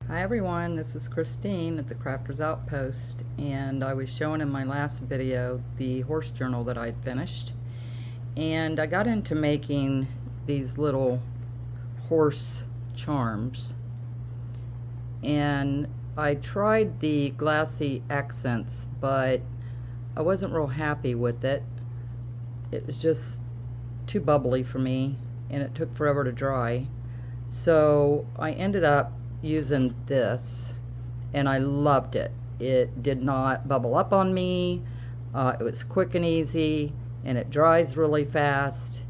Hi everyone, this is Christine at the Crafters Outpost, and I was showing in my last video the horse journal that I'd finished, and I got into making these little horse charms, and I tried the glassy accents, but I wasn't real happy with it. It was just too bubbly for me, and it took forever to dry, so I ended up using this, and I loved it. It did not bubble up on me. It was quick and easy, and it dries really fast.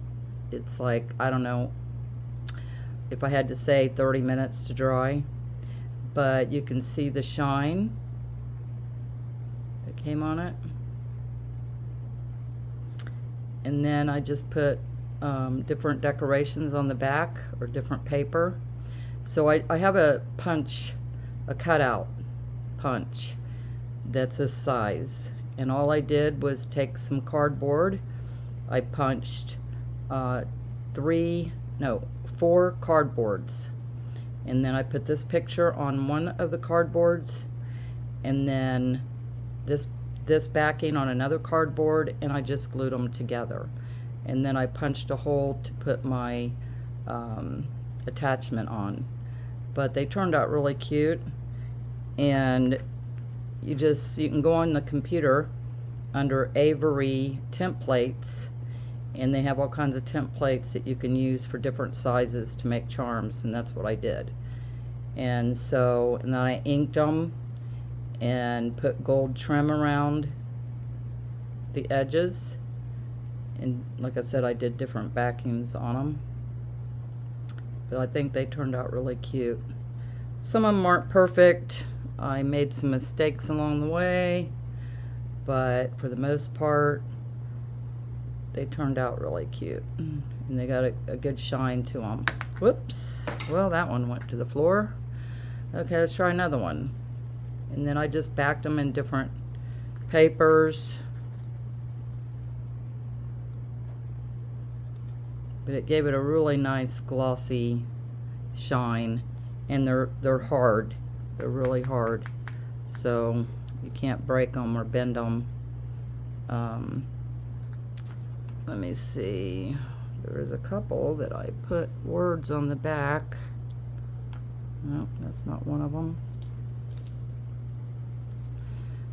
It's like, I don't know, if I had to say 30 minutes to dry, but you can see the shine that came on it. And then I just put different decorations on the back, or different paper. So I have a cutout punch that's this size, and all I did was take some cardboard. I punched 4 cardboards, and then I put this picture on one of the cardboards, and then this backing on another cardboard, and I just glued them together. And then I punched a hole to put my attachment on. But they turned out really cute, and you can go on the computer under Avery templates, and they have all kinds of templates that you can use for different sizes to make charms, and that's what I did. And then I inked them and put gold trim around the edges, and like I said, I did different backings on them. But I think they turned out really cute. Some of them aren't perfect. I made some mistakes along the way, but for the most part, they turned out really cute. And they got a good shine to them. Whoops. Well, that one went to the floor. Okay, let's try another one. And then I just backed them in different papers. But it gave it a really nice glossy shine, and they're hard. They're really hard, so you can't break them or bend them. Let me see. There's a couple that I put words on the back. No, that's not one of them.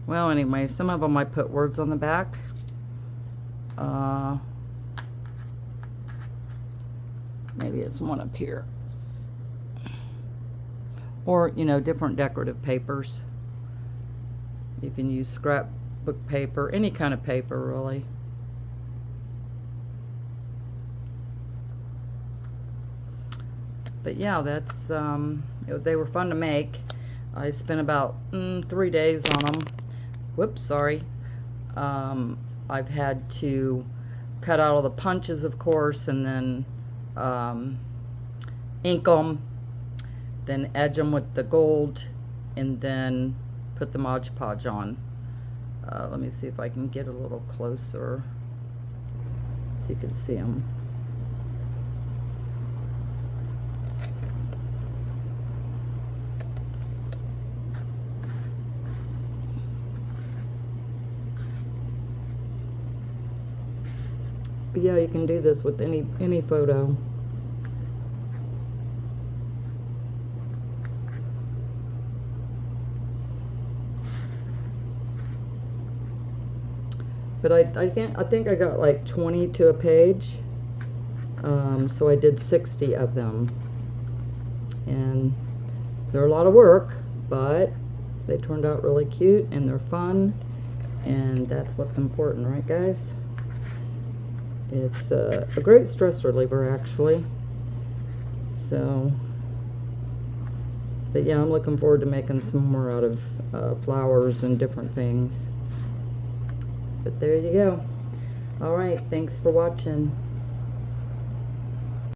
Well, anyway, some of them I put words on the back. Maybe it's one up here. Or, different decorative papers. You can use scrapbook paper, any kind of paper, really. But yeah, that's, they were fun to make. I spent about 3 days on them. Whoops, sorry. I've had to cut out all the punches, of course, and then ink them, then edge them with the gold, and then put the Mod Podge on. Let me see if I can get a little closer so you can see them. But yeah, you can do this with any photo. But I think I got like 20 to a page, so I did 60 of them, and they're a lot of work, but they turned out really cute, and they're fun, and that's what's important, right, guys? It's a great stress reliever, actually. So, but yeah, I'm looking forward to making some more out of flowers and different things. But there you go. All right, thanks for watching.